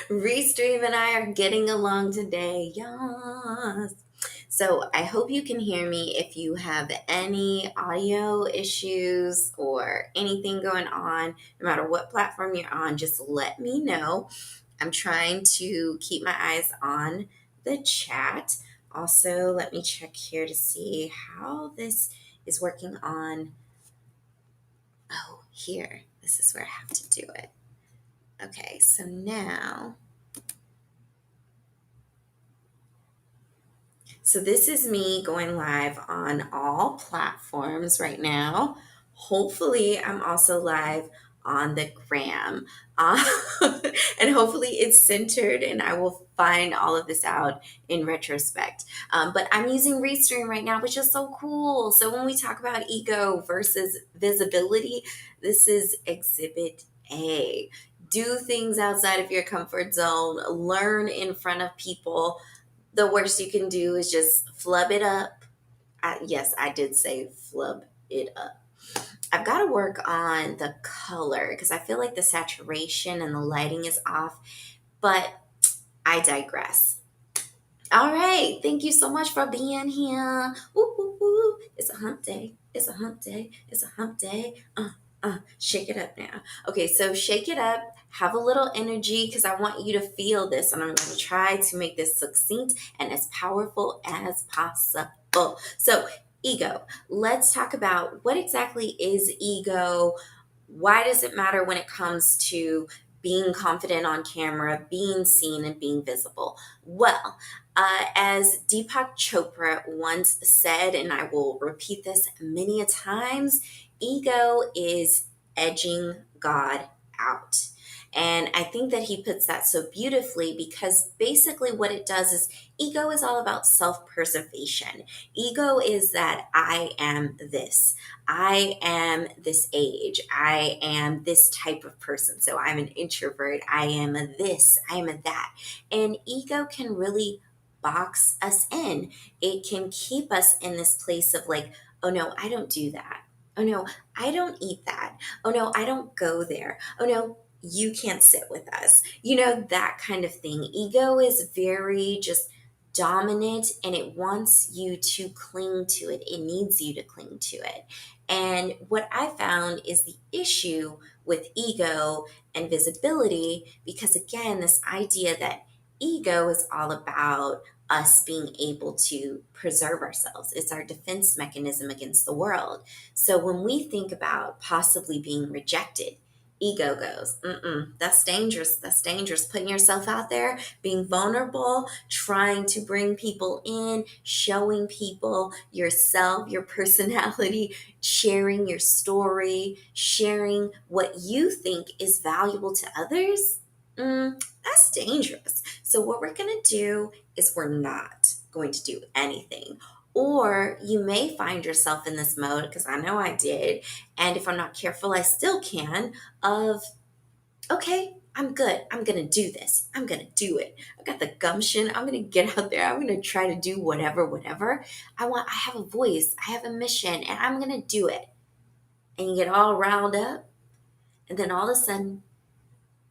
Restream and I are getting along today. Yes. So I hope you can hear me. If you have any audio issues or anything going on, no matter what platform you're on, just let me know. I'm trying to keep my eyes on the chat. Also, let me check here to see how this is working on. Oh, here. This is where I have to do it. Okay, so now. So this is me going live on all platforms right now. Hopefully, I'm also live on the gram. Uh, and hopefully it's centered and I will find all of this out in retrospect. But I'm using Restream right now, which is so cool. So when we talk about ego versus visibility, this is exhibit A. Do things outside of your comfort zone, learn in front of people. The worst you can do is just flub it up. Yes, I did say flub it up. I've got to work on the color because I feel like the saturation and the lighting is off, but I digress. All right. Thank you so much for being here. Woo, woo, woo. It's a hump day. It's a hump day. It's a hump day. Shake it up now. Okay, so shake it up. Have a little energy because I want you to feel this, and I'm going to try to make this succinct and as powerful as possible. So, ego. Let's talk about what exactly is ego. Why does it matter when it comes to being confident on camera, being seen, and being visible? Well, as Deepak Chopra once said, and I will repeat this many a times, ego is edging God out. And I think that he puts that so beautifully because basically what it does is ego is all about self preservation. Ego is that I am this. I am this age. I am this type of person. So I'm an introvert. I am a this. I am a that. And ego can really box us in. It can keep us in this place of like, oh no, I don't do that. Oh no, I don't eat that. Oh no, I don't go there. Oh no, you can't sit with us. That kind of thing. Ego is very just dominant and it wants you to cling to it. It needs you to cling to it. And what I found is the issue with ego and visibility, because again, this idea that ego is all about us being able to preserve ourselves. It's our defense mechanism against the world. So when we think about possibly being rejected, ego goes, that's dangerous. That's dangerous. Putting yourself out there, being vulnerable, trying to bring people in, showing people yourself, your personality, sharing your story, sharing what you think is valuable to others. That's dangerous. So, what we're going to do is we're not going to do anything. Or you may find yourself in this mode, because I know I did. And if I'm not careful, I still can, of, okay, I'm good. I'm going to do this. I'm going to do it. I've got the gumption. I'm going to get out there. I'm going to try to do whatever. I have a voice. I have a mission and I'm going to do it. And you get all riled up. And then all of a sudden,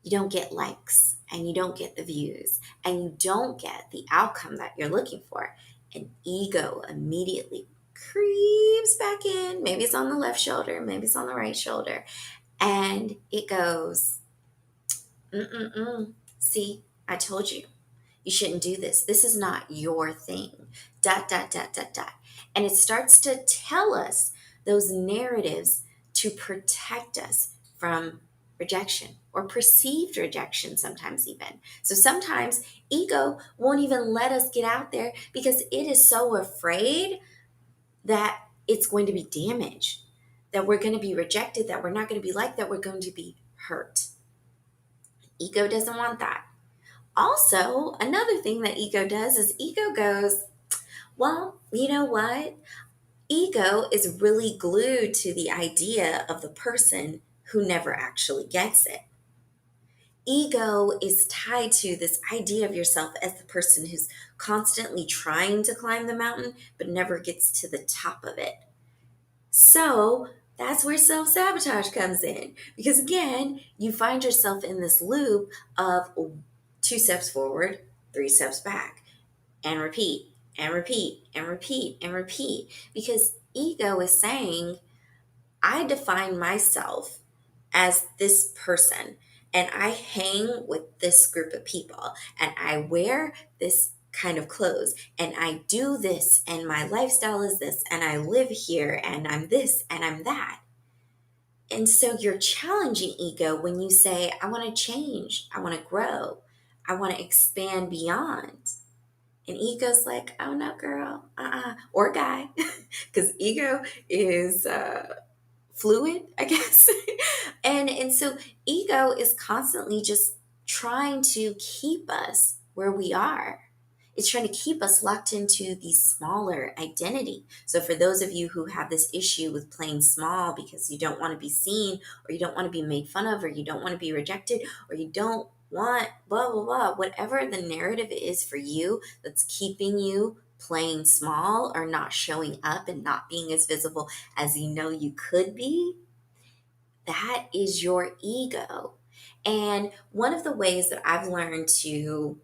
you don't get likes and you don't get the views and you don't get the outcome that you're looking for. And ego immediately creeps back in. Maybe it's on the left shoulder, maybe it's on the right shoulder. And it goes, see, I told you. You shouldn't do this. This is not your thing. Dot, dot, dot, dot, dot. And it starts to tell us those narratives to protect us from rejection or perceived rejection, sometimes even. So sometimes ego won't even let us get out there because it is so afraid that it's going to be damaged, that we're going to be rejected, that we're not going to be liked, that we're going to be hurt. Ego doesn't want that. Also, another thing that ego does is ego goes, well, you know what? Ego is really glued to the idea of the person who never actually gets it. Ego is tied to this idea of yourself as the person who's constantly trying to climb the mountain but never gets to the top of it. So That's where self sabotage comes in. Because again, you find yourself in this loop of 2 steps forward, 3 steps back, and repeat, and repeat, and repeat, and repeat. Because ego is saying, I define myself as this person, and I hang with this group of people, and I wear this kind of clothes, and I do this, and my lifestyle is this, and I live here, and I'm this, and I'm that. And so you're challenging ego when you say, I want to change, I want to grow, I want to expand beyond. And ego's like, oh no, girl, or guy, because ego is fluid, I guess. And so ego is constantly just trying to keep us where we are. It's trying to keep us locked into the smaller identity. So for those of you who have this issue with playing small because you don't want to be seen, or you don't want to be made fun of, or you don't want to be rejected, or you don't want blah blah blah, whatever the narrative is for you that's keeping you playing small or not showing up and not being as visible as you know you could be, that is your ego. And one of the ways that I've learned to,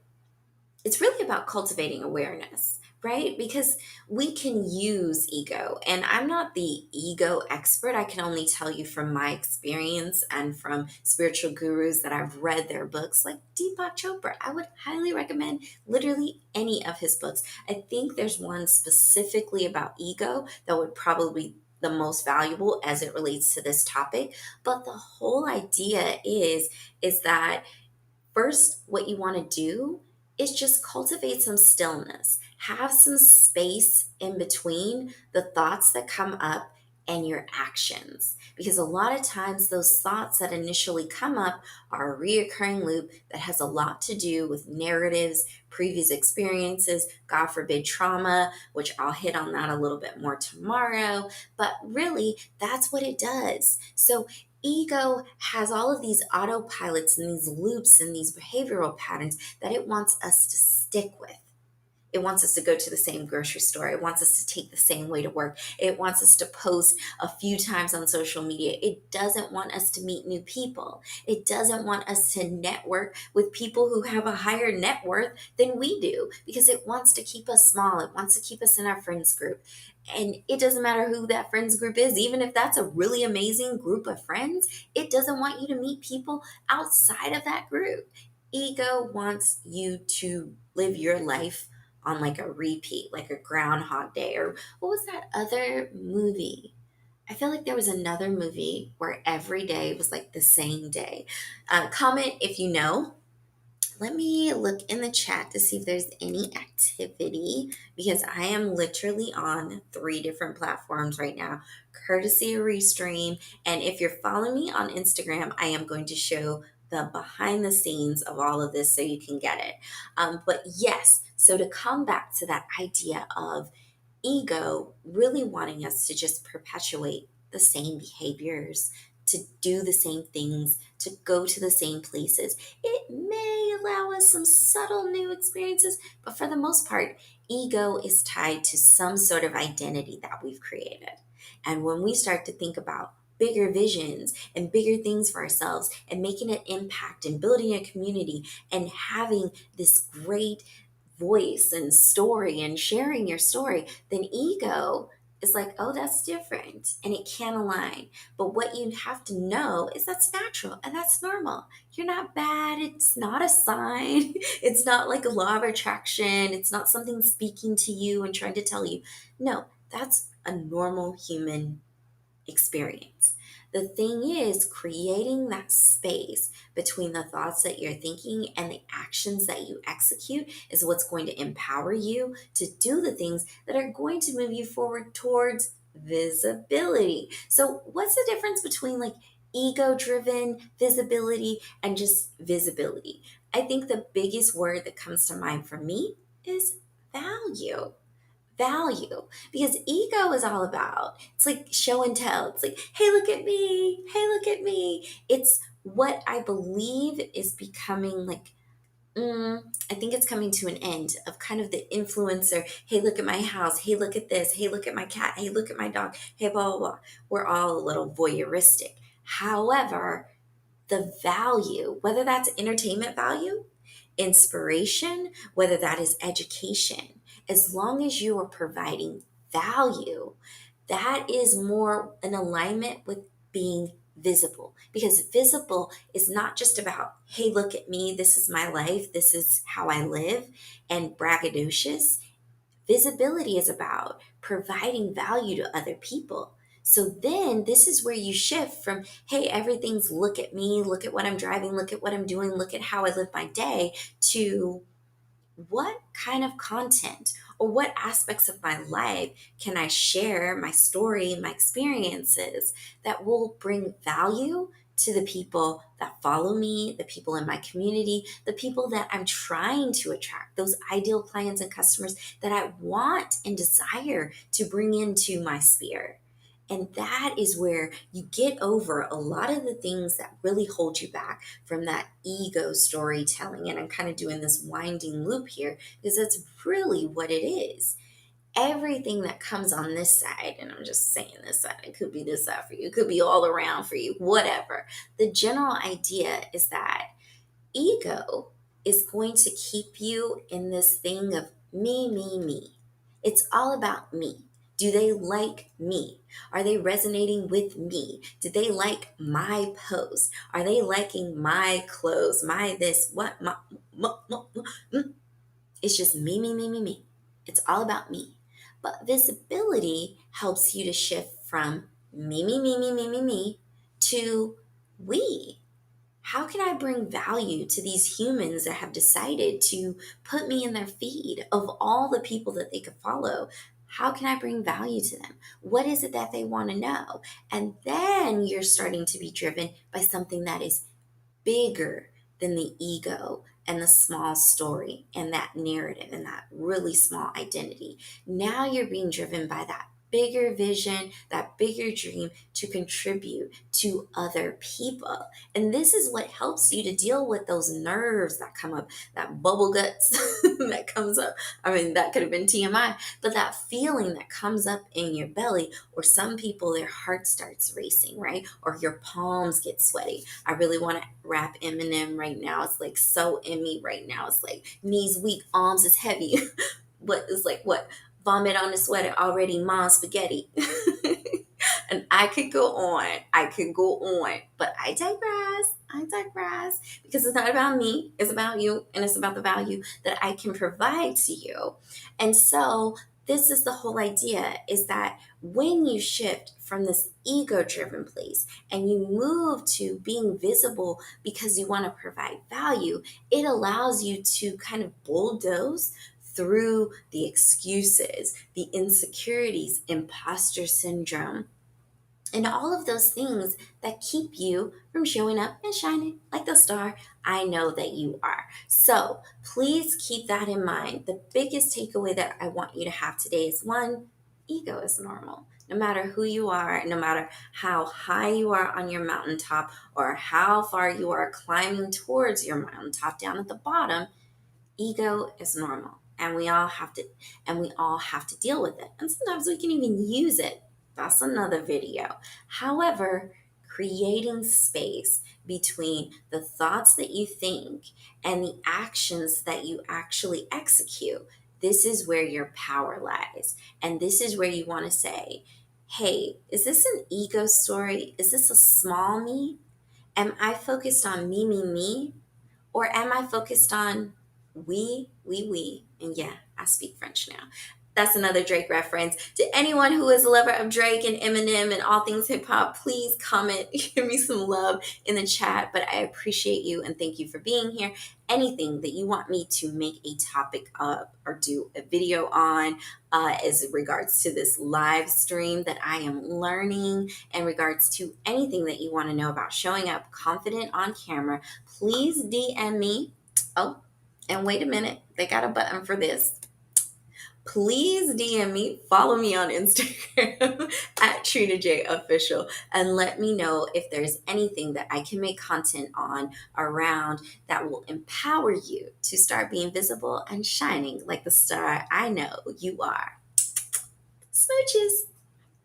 it's really about cultivating awareness, right? Because we can use ego, and I'm not the ego expert. I can only tell you from my experience and from spiritual gurus that I've read their books, like Deepak Chopra. I would highly recommend literally any of his books. I think there's one specifically about ego that would probably be the most valuable as it relates to this topic. But the whole idea is that first, what you want to do is just cultivate some stillness. Have some space in between the thoughts that come up and your actions. Because a lot of times, those thoughts that initially come up are a reoccurring loop that has a lot to do with narratives, previous experiences, God forbid trauma, which I'll hit on that a little bit more tomorrow. But really, that's what it does. So ego has all of these autopilots and these loops and these behavioral patterns that it wants us to stick with. It wants us to go to the same grocery store. It wants us to take the same way to work. It wants us to post a few times on social media. It doesn't want us to meet new people. It doesn't want us to network with people who have a higher net worth than we do because it wants to keep us small. It wants to keep us in our friends group. And it doesn't matter who that friends group is, even if that's a really amazing group of friends, it doesn't want you to meet people outside of that group. Ego wants you to live your life on like a repeat, like a Groundhog Day, or what was that other movie? I feel like there was another movie where every day was like the same day. Comment if you know. Let me look in the chat to see if there's any activity because I am literally on 3 different platforms right now, courtesy of Restream. And if you're following me on Instagram, I am going to show the behind the scenes of all of this so you can get it. But yes, so to come back to that idea of ego really wanting us to just perpetuate the same behaviors, to do the same things, to go to the same places. It may allow us some subtle new experiences, but for the most part, ego is tied to some sort of identity that we've created. And when we start to think about bigger visions and bigger things for ourselves and making an impact and building a community and having this great voice and story and sharing your story, then ego is like, oh, that's different and it can align. But what you have to know is that's natural and that's normal. You're not bad. It's not a sign. It's not like a law of attraction. It's not something speaking to you and trying to tell you. No, that's a normal human experience. The thing is, creating that space between the thoughts that you're thinking and the actions that you execute is what's going to empower you to do the things that are going to move you forward towards visibility. So, what's the difference between like ego driven visibility and just visibility? I think the biggest word that comes to mind for me is value, because ego is all about, it's like show and tell. It's like, hey, look at me, hey, look at me. It's what I believe is becoming like I think it's coming to an end of kind of the influencer. Hey, look at my house. Hey, look at this. Hey, look at my cat. Hey, look at my dog. Hey, blah, blah, blah. We're all a little voyeuristic. However, the value, whether that's entertainment value, inspiration, whether that is education, as long as you are providing value, that is more in alignment with being visible. Because visible is not just about, hey, look at me, this is my life, this is how I live, and braggadocious. Visibility is about providing value to other people. So then this is where you shift from, hey, everything's look at me, look at what I'm driving, look at what I'm doing, look at how I live my day, to what kind of content or what aspects of my life can I share, my story, my experiences, that will bring value to the people that follow me, the people in my community, the people that I'm trying to attract, those ideal clients and customers that I want and desire to bring into my sphere. And that is where you get over a lot of the things that really hold you back from that ego storytelling. And I'm kind of doing this winding loop here because that's really what it is. Everything that comes on this side, and I'm just saying this side, it could be this side for you, it could be all around for you, whatever. The general idea is that ego is going to keep you in this thing of me, me, me. It's all about me. Do they like me? Are they resonating with me? Do they like my pose? Are they liking my clothes? My this, what, mm. It's just me, me, me, me, me. It's all about me. But visibility helps you to shift from me, me, me, me, me, me, me to we. How can I bring value to these humans that have decided to put me in their feed of all the people that they could follow? How can I bring value to them? What is it that they want to know? And then you're starting to be driven by something that is bigger than the ego and the small story and that narrative and that really small identity. Now you're being driven by that bigger vision, that bigger dream to contribute to other people. And this is what helps you to deal with those nerves that come up, that bubble guts that comes up. I mean, that could have been TMI, but that feeling that comes up in your belly, or some people, their heart starts racing, right? Or your palms get sweaty. I really want to rap Eminem right now. It's like so in me right now. It's like knees weak, arms is heavy. But it's like what? Vomit on the sweater, already mom spaghetti. And I could go on. I could go on. But I digress. I digress. Because it's not about me. It's about you. And it's about the value that I can provide to you. And so this is the whole idea, is that when you shift from this ego driven place and you move to being visible because you want to provide value, it allows you to kind of bulldoze through the excuses, the insecurities, imposter syndrome, and all of those things that keep you from showing up and shining like the star I know that you are. So please keep that in mind. The biggest takeaway that I want you to have today is one, ego is normal. No matter who you are, no matter how high you are on your mountaintop or how far you are climbing towards your mountaintop down at the bottom, ego is normal, and we all have to deal with it, and sometimes we can even use it. That's another video. However, creating space between the thoughts that you think and the actions that you actually execute, this is where your power lies. And this is where you want to say, hey, is this an ego story? Is this a small me? Am I focused on me, me, me? Or am I focused on we? And yeah, I speak French now. That's another Drake reference. To anyone who is a lover of Drake and Eminem and all things hip hop, please comment, give me some love in the chat. But I appreciate you and thank you for being here. Anything that you want me to make a topic of or do a video on, as regards to this live stream that I am learning, in regards to anything that you want to know about showing up confident on camera, please DM me. Oh, and wait a minute, they got a button for this. please DM me, follow me on Instagram at Trina J Official, and let me know if there's anything that I can make content on around that will empower you to start being visible and shining like the star I know you are. Smooches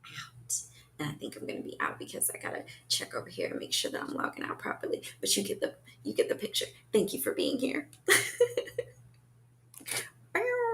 out. And I think I'm gonna be out because I gotta check over here to make sure that I'm logging out properly. But you get the picture. Thank you for being here.